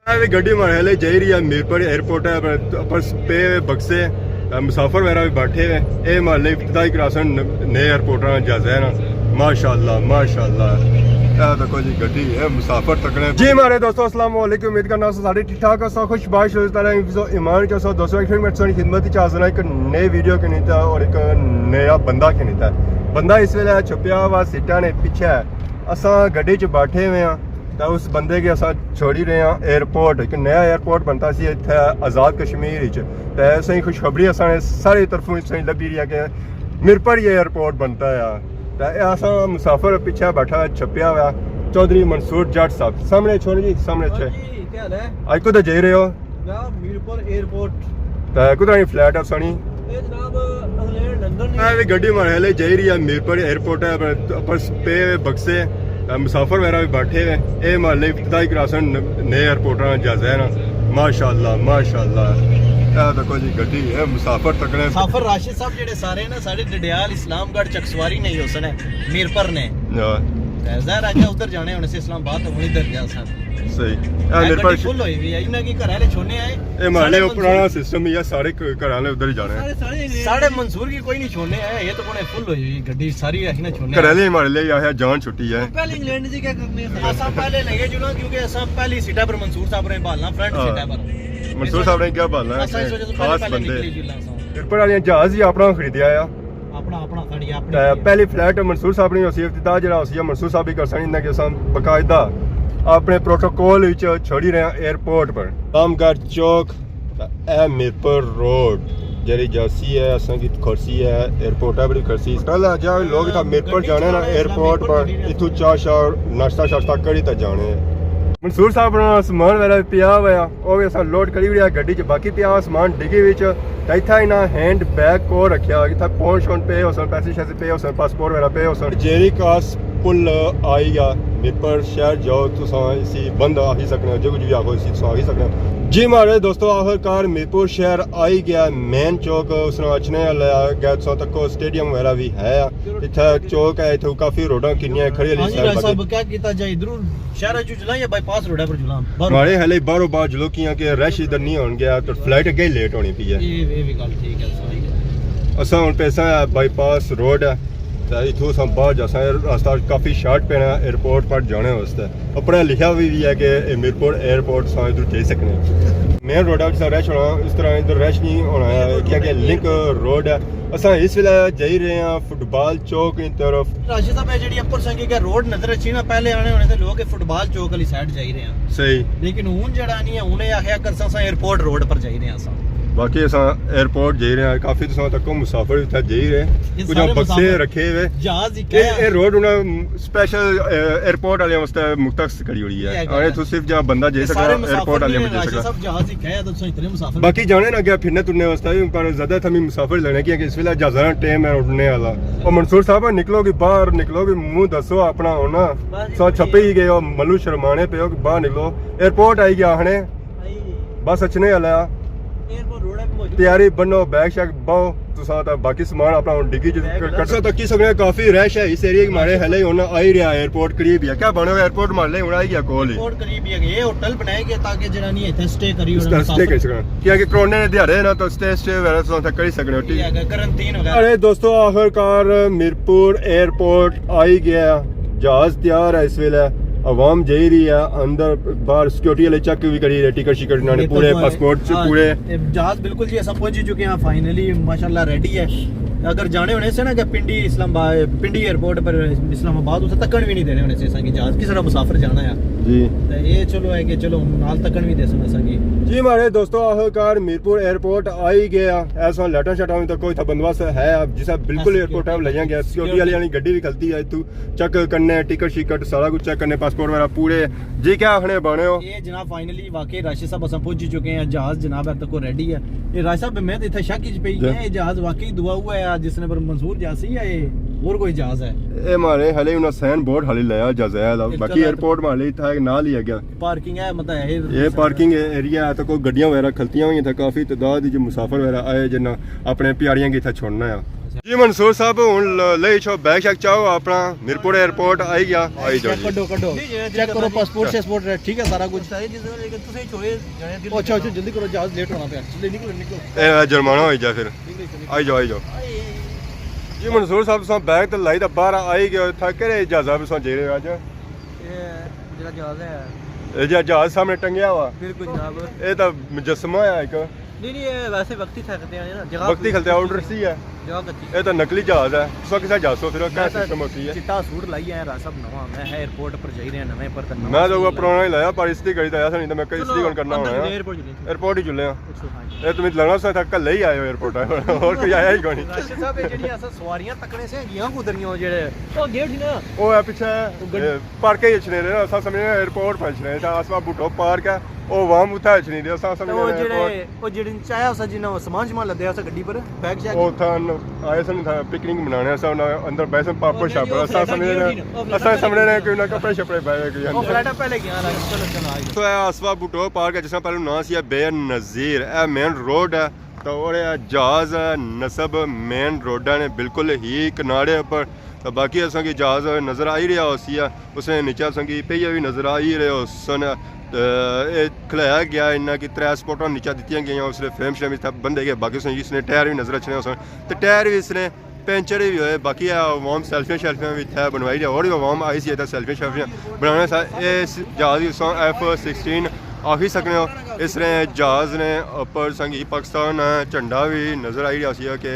गड्डी मारे जा रही है मीरपुर एयरपोर्ट है पर पे बक्से मुसाफिर वगैरह भी बैठे हुए ये महल्ले इफ्तिताही करासन नए एयरपोर्ट जहाज है ना माशाअल्लाह माशाअल्लाह देखो जी गड्डी है मुसाफिर तकने जी हमारे दोस्तों अस्सलाम वालेकुम उम्मीद करना सारे ठीक ठाक हो खुश बाश ईमान के साथ दोस्तों एक खिदमत चाहना एक नए वीडियो के नीता और एक नया बंदा के नीता बंदा इस वेले छुपया हुआ सीटा ने पीछे है असा गड्डी च बैठे हुए हैं तो उस बंदे के असा छोड़ी रहे हैं एयरपोर्ट एक नया एयरपोर्ट बनता सी इत्थे आज़ाद कश्मीर तो ऐसे ही खुशखबरी असा सारी तरफों लभी रही है कि मीरपुर ये एयरपोर्ट बनता है तो असा मुसाफिर पीछे बैठा छपिया हुआ चौधरी मंसूर जट साहब सामने छोड़ जी सामने अच्छे कुछ जा रहे हो मीरपुर एयरपोर्ट तो कुछ फ्लैट है सनी गड्डी मारे जा रही है मीरपुर एयरपोर्ट है पर पे बक्से मुसाफिर वगैरह भी बैठे हुए ये महल्ले इफ्तिताही करासन नए एयरपोर्ट जहाज है ना माशाअल्लाह माशाअल्लाह देखो जी गड्डी है मुसाफिर तकने मुसाफिर राशिद साहब जेडे सारे ना सारे डडियाल इस्लामगढ़ चकसवारी नहीं हो सने मीरपुर ने ज़ाहिर है उधर जाने होने से इस्लामाबाद हम इधर जा सन सही मीरपुर फुल होई हुई है इना की घर वाले छोड़ने आए ये महल्ले पुराना सिस्टम ही है सारे घर वाले उधर ही जाने हैं सारे मंसूर की कोई नहीं छोड़ने आए ये तो कोने फुल होई हुई गड्डी सारी है ना छोड़ने घर वाले हमारे लिए आया जान छुट्टी है पहले इंग्लैंड से क्या करने असा पहले लगे जुला क्योंकि असा पहली सीटा पर मंसूर साहब ने भालना फ्रंट सीटा पर मंसूर साहब ने क्या भालना है खास बंदे मीरपुर वाले जहाज ही अपना खरीदया आ अपना खड़ी अपनी पहली फ्लैट मंसूर साहब ने होसी इफ्तिताह जरा होसी मंसूर साहब ही कर सनी ना कि बकायदा अपने प्रोटोकॉल विच छोड़ी रहे एयरपोर्ट पर रामगढ़ चौक ए मीरपुर रोड जरी जासी है असा की खर्सी है एयरपोर्ट है बड़ी खर्सी कल जा लोग था मीरपुर जाने ना एयरपोर्ट पर इथु चा शार नाश्ता शास्ता करी ता जाने मंसूर साहब ने समान वगैरह पिया हुआ वो भी असा लोड करी हुई है गड्डी च बाकी पिया समान डिगी विच इतना इना हैंड बैग को रखा इतना फोन शोन पे हो सन पैसे शैसे पे हो सन पासपोर्ट वगैरह पे हो सन जेरी कास पुल आई गया मीरपुर शहर जाओ तो इसी बंद आ ही सकने जो कुछ भी आखो इसी तो आ ही सकने जी हमारे दोस्तों आखिरकार मीरपुर शहर आई गया मेन चौक उसने अचने गया तक स्टेडियम वगैरह भी है इतना चौक है इतना काफी रोडा किनिया खड़ी क्या किया जाए इधर शहर चो जुला या बाईपास रोड पर जुला हमारे हले बारों बार जुलो किया कि रश इधर नहीं होने गया तो फ्लाइट अगे लेट होनी पी है ये भी गल ठीक है असा हुन पैसा बाईपास रोड है तो इथों सब बाहर जा रास्ता काफ़ी शार्ट पेना एयरपोर्ट पर जाने वास्ते अपने लिखा भी है कि मीरपुर एयरपोर्ट सा इधर जा सकने मेन रोड रश होना इस तरह इधर रश नहीं होना है क्योंकि लिंक रोड है असा इस वेले जा रहे हैं फुटबॉल चौक की तरफ राशिद साहब जी अपर संख्या का रोड नजर अच्छी ना पहले आने होने थे लोग फुटबॉल चौक वाली साइड जा रहे हैं सही लेकिन हूं जड़ा नहीं है उन्हें आखिया कर एयरपोर्ट रोड पर जा रहे हैं असा बाकी असा एयरपोर्ट जा रहे हैं काफी तक मुसाफिर इतना जा रहे हैं कुछ बक्से रखे हुए जहाज ये रोड उन्हें स्पेशल एयरपोर्ट वाले वास्ते मुख्तस करी हुई है और तो सिर्फ जहां बंदा जा सकता है एयरपोर्ट वाले में जा सकता सब जहाज ही कहे तो इतने मुसाफिर बाकी जाने ना गया फिरने तुरने वास्ते पर ज्यादा थमी मुसाफिर लेने की इस वेले जहाज़ टाइम है उड़ने वाला और मंसूर साहब निकलोगे बाहर निकलोगे मुंह दसो अपना होना सो छपे ही गए मल्लू शर्माने पे हो कि बाहर निकलो एयरपोर्ट आई गया आने बस अचने वाला तैयारी बनो बैग शैग बहु तो बाकी सामान अपना डिग्गी कटसा तक की सकने काफी रश है इस एरिया हमारे हले होना आ ही रहा एयरपोर्ट करीब है क्या बनो एयरपोर्ट हमारे होना ही गया कॉल एयरपोर्ट करीब है ये होटल बनाया गया ताकि जरा नहीं इथे स्टे करी होना स्टे कर सकना क्योंकि कोरोना ने दिहाड़े ना तो स्टे वगैरह तो तक कर सकने ठीक है क्वारंटाइन वगैरह अरे दोस्तों आखिरकार मीरपुर एयरपोर्ट आ ही गया जहाज तैयार है इस वेले आवाम जा रही है अंदर बाहर सिक्योरिटी वाले चेक भी करी टिकट शिकट इन्होंने पूरे पासपोर्ट से पूरे जहाज बिल्कुल जी सब पहुंच चुके हैं फाइनली माशाल्लाह रेडी है अगर जाने होने से ना कि पिंडी इस्लामाबाद पिंडी एयरपोर्ट पर इस्लामाबाद उसे तकन भी नहीं देने होने से संगी जहाज किस तरह मुसाफिर जाना है जी तो ये चलो है कि चलो नाल तकन भी दे सकना संगी जी हमारे दोस्तों आखिरकार मीरपुर एयरपोर्ट आ ही गया ऐसा लाटा शाटा में तो कोई था बंदोबस्त है अब जिसा बिल्कुल एयरपोर्ट है ले गया सिक्योरिटी वाली यानी गड्डी भी खलती है तू चेक करने टिकट शिकट सारा कुछ चेक करने पासपोर्ट वगैरह पूरे जी क्या आखने बने हो ये जनाब फाइनली वाकई राशिद साहब असा पहुंच चुके हैं जहाज जनाब अब तक रेडी है ये राशिद साहब मैं तो इतना शक च पई है जहाज वाकई दुआ हुआ है जिसने पर मंसूर जासी है ਹੋਰ ਕੋਈ ਜਹਾਜ਼ ਹੈ ਇਹ ਮਾਰੇ ਹਲੇ ਉਹਨਾਂ ਸੈਨ ਬੋਰਡ ਹਲੇ ਲਿਆ ਜਜ਼ਾਇਰ ਦਾ ਬਾਕੀ 에어ਪੋਰਟ ਮਾਲੇ था ਨਾਲ ਹੀ ਆ ਗਿਆ ਪਾਰਕਿੰਗ ਹੈ ਮਤਲਬ ਇਹ ਪਾਰਕਿੰਗ ਏਰੀਆ ਹੈ ਤਾਂ ਕੋਈ ਗੱਡੀਆਂ ਵਗੈਰਾ ਖਲਤੀਆਂ ਹੋਈਆਂ ਤਾਂ ਕਾਫੀ ਤਦਾਦ ਵਿੱਚ ਮੁਸਾਫਰ ਵਗੈਰਾ ਆਏ ਜਿਨ੍ਹਾਂ ਆਪਣੇ ਪਿਆਰੀਆਂ ਕੀ ਇੱਥੇ ਛੋੜਨਾ ਆ ਜੀ ਮਨਸੂਰ ਸਾਹਿਬ ਹੁਣ ਲਈ ਛੋ ਬੈਗ ਸ਼ੈਕ ਚਾਹੋ ਆਪਣਾ ਮਿਰਪੁਰ 에어ਪੋਰਟ ਆਈ ਗਿਆ ਆਈ ਜਾਓ ਜੀ ਕੱਢੋ ਚੈੱਕ ਕਰੋ ਪਾਸਪੋਰਟ ਸਪੋਰਟ ਠੀਕ ਹੈ ਸਾਰਾ ਕੁਝ ਤੁਸੀਂ ਛੋੜੇ ਜਾਣੇ ਅੱਛਾ ਜਲਦੀ ਕਰੋ ਜਹਾਜ਼ ਲੇਟ ਹੋਣਾ ਪਿਆ ਜਲਦੀ ਨਿਕਲੋ ਇਹ ਜੁਰਮਾਨਾ ਹੋਈ ਜਾ ਫਿਰ ਆਈ ਜਾਓ ਜੀ ਮਨਸੂਰ ਸਾਹਿਬ ਤੋਂ ਬੈਗ ਤੇ ਲਾਈ ਤਾਂ ਬਾਹਰ ਆਈ ਗਿਆ ਥੱਕਰੇ ਜਹਾਜ਼ਾਂ ਵੀ ਸੋ ਜੇ ਰਹੇ ਅੱਜ ਇਹ ਜਿਹੜਾ ਜਹਾਜ਼ ਹੈ ਇਹ ਜਿਹੜਾ ਜਹਾਜ਼ ਸਾਹਮਣੇ ਟੰਗਿਆ ਵਾ ਬਿਲਕੁਲ ਜਨਾਬ ਇਹ ਤਾਂ ਮੁਜੱਸਮਾ ਆ ਇੱਕ ਨਹੀਂ ਇਹ ਵੈਸੇ ਵਕਤੀ ਥੱਕਦੇ ਆ ਨਾ ਜਗ੍ਹਾ ਵਕਤੀ ਖਲਤੇ ਆਰਡਰ ਸੀ ਹੈ ਜਗ੍ਹਾ ਕੱਚੀ ਇਹ ਤਾਂ ਨਕਲੀ ਜਹਾਜ਼ ਹੈ ਸੋ ਕਿਸੇ ਜਹਾਜ਼ ਫਿਰ ਕਿਆ ਸਿਸਟਮ ਹੋਤੀ ਹੈ ਚਿੱਟਾ ਸੂਟ ਲਾਈ ਆਇਆ ਰਾ ਸਭ ਨਵਾਂ ਮੈਂ ਹੈ 에어ਪੋਰਟ ਪਰ ਜਾਈ ਰਿਹਾ ਨਵੇਂ ਪਰ ਤਾਂ ਮੈਂ ਤਾਂ ਉਹ ਪੁਰਾਣਾ ਹੀ ਲਾਇਆ ਪਰ ਇਸ ਦੀ ਗੜੀ ਤਾਂ ਆਇਆ ਨਹੀਂ ਤਾਂ ਮੈਂ ਕਈ ਸਲੀਗਨ ਕਰਨਾ ਹੋਣਾ ਹੈ 에어ਪੋਰਟ ਜੁਲੇ 에어ਪੋਰਟ ਹੀ ਜੁਲੇ ਆ ਪੁੱਛੋ ਹਾਂ ਇਹ ਤੁਸੀਂ ਲਗਣਾ ਸੋ ਤੱਕ ਕੱਲੇ ਹੀ ਆਏ ਹੋ 에어ਪੋਰਟ ਹੋਰ ਕੋਈ ਆਇਆ ਹੀ ਕੋਈ ਨਹੀਂ ਰਾਸ਼ਦ ਸਾਹਿਬ ਇਹ ਜਿਹੜੀਆਂ ਅਸਾਂ ਸਵਾਰੀਆਂ ਤੱਕਣੇ ਸੇ ਹੈਗੀਆਂ ਕੁਦਰੀਆਂ ਜਿਹੜੇ ਉਹ ਗੇਟ ਸੀ ਨਾ ਉਹ ਹੈ ਪਿੱਛੇ ਪਾਰਕ ਹੀ ਛਨੇ ਰਹੇ ਅਸਾਂ ਸਮਝੇ 에어ਪੋਰਟ ਪਹੁੰਚਨੇ ਤਾਂ ਆਸਵਾ ਬੁੱਟੋ ਪਾਰਕ ਹੈ ਉਹ ਵਾਮ ਉਠਾ ਛਨੀ ਦੇ ਅਸਾਂ ਸਮਝੇ ਉਹ ਜਿਹੜੇ ਚਾਹਿਆ ਉਸ ਜਿਨਾ ਸਮਾਨ ਜਮਾ ਲੱਦਿਆ ਉਸ ਗੱਡੀ ਪਰ ਬੈਗ ਸ਼ੈਕ ਉਹ ਥਾਂ ਆਏ ਸਨ ਪਿਕਨਿਕ ਮਨਾਉਣੇ ਸਨ ਅੰਦਰ ਬੈਠ ਪਾਪੜ ਛਾਪੜ ਅਸਾਂ ਸਮਝੇ ਨੇ ਕਿ ਨਾ ਕੱਪੜੇ ਛਪੜੇ ਬੈ ਗਏ ਉਹ ਫਲੈਟ ਪਹਿਲੇ ਗਿਆ ਲੱਗ ਚਲੋ ਆਈ तो आसवा बुटो पार्क है जिसमें पहले नाम सी बेनज़ीर ए मेन रोड है तो और जहाज है नसब मेन रोडा ने बिल्कुल ही किनारे पर तो बाकी असा की जहाज नज़र आ ही रहा उसी है उसने नीचे असा की पहिया भी नज़र आ ही रहे सन खिलाया गया इन्ना की 3 स्पॉटां नीचे दी गई उसने फ्रेम श्रेम बंदे गए बाकी उसने इसने टायर भी नज़र अच्छे उस तो टायर भी इसने पेंचर भी हुए बाकी अवाम सेल्फियाँ शेल्फियाँ भी इतना बनवाई जाए और भी अवाम आई सी सेल्फियाँ शेल्फियाँ बनाने सा इस जहाज़ की F-16 आ ही सकने हो इस जहाज़ ने ऊपर संगी पाकिस्तान झंडा भी नज़र आई रहा सी कि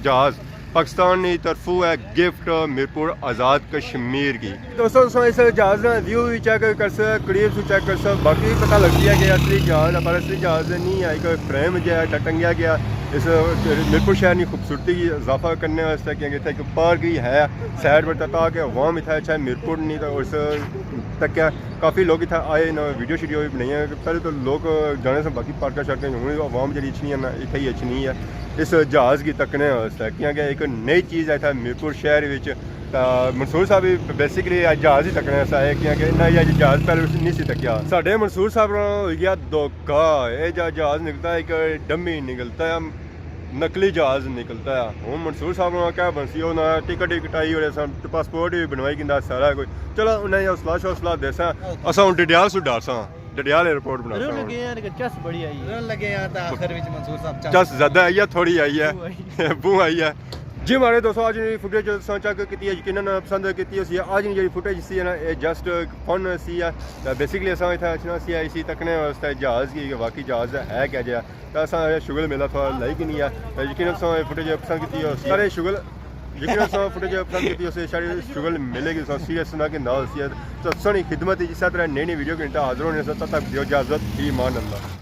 जहाज़ पाकिस्तान की तरफों है गिफ्ट मिरपुर आज़ाद कश्मीर की दोस्तों इस जहाज़ का व्यू भी चेक कर सकते करीब से चेक कर सकते बाकी पता लगती है कि असली जहाज़ पर असली जहाज़ नहीं है एक फ्रेम जो है टंगिया गया इस मिरपुर शहर की खूबसूरती की इजाफा करने वास्ते क्योंकि इतना एक पार्क ही है साइड पर ताकि अवाम इतना अच्छा मिरपुर नहीं तो उस तक क्या काफ़ी लोग इतना आए ना वीडियो शीडियो भी बनाई है पहले तो लोग जाने से बाकी पार्क शर्क हूँ अवाम जी अच्छी है ना इतना ही अच्छी नहीं है इस जहाज़ की तकने वास्ते क्योंकि एक नई चीज़ है मिरपुर शहर में मनसूर साहब भी बेसिकली जहाज़ ही तकने वास्ते आए क्योंकि इन्ना जहाज़ पहले नहीं सी तकिया साढ़े मनसूर साहब हो गया धोखा ये जहाज़ निकलता है एक डमी निकलता है नकली जहाज़ निकलता है हूँ मनसूर साहब क्या बनसी उन्हें टिकट ही कटाई और पासपोर्ट भी बनवाई कि सारा कोई चलो उन्हें हौसला शौसला देसा असा हूँ डडियाल सु डर सा डडियाल एयरपोर्ट बना लगे यार चस बड़ी आई है लगे यार ता आखिर विच मंसूर साहब चस ज्यादा आई है थोड़ी आई है बू आई है जी हमारे दोस्तों आज फुटेज चेक की यकीनन पसंद की आज जी फुटेज सी है ना ये जस्ट फन सी है बेसिकली असा इतना अच्छना सी इसी तकने वास्ते जहाज़ की बाकी जहाज़ है क्या जहा तो असा शुगल मेला थोड़ा लाइक ही नहीं है यकीनन फुटेज पसंद की सारे शुगल यकीनन फुटेज पसंद की उसे सारी शुगल मिलेगी सीरियस ना कि ना सी तो सोनी खिदमत इस तरह नई नई वीडियो घंटा हाजिर होने से तब तक दियो इजाज़त ईमान अल्लाह।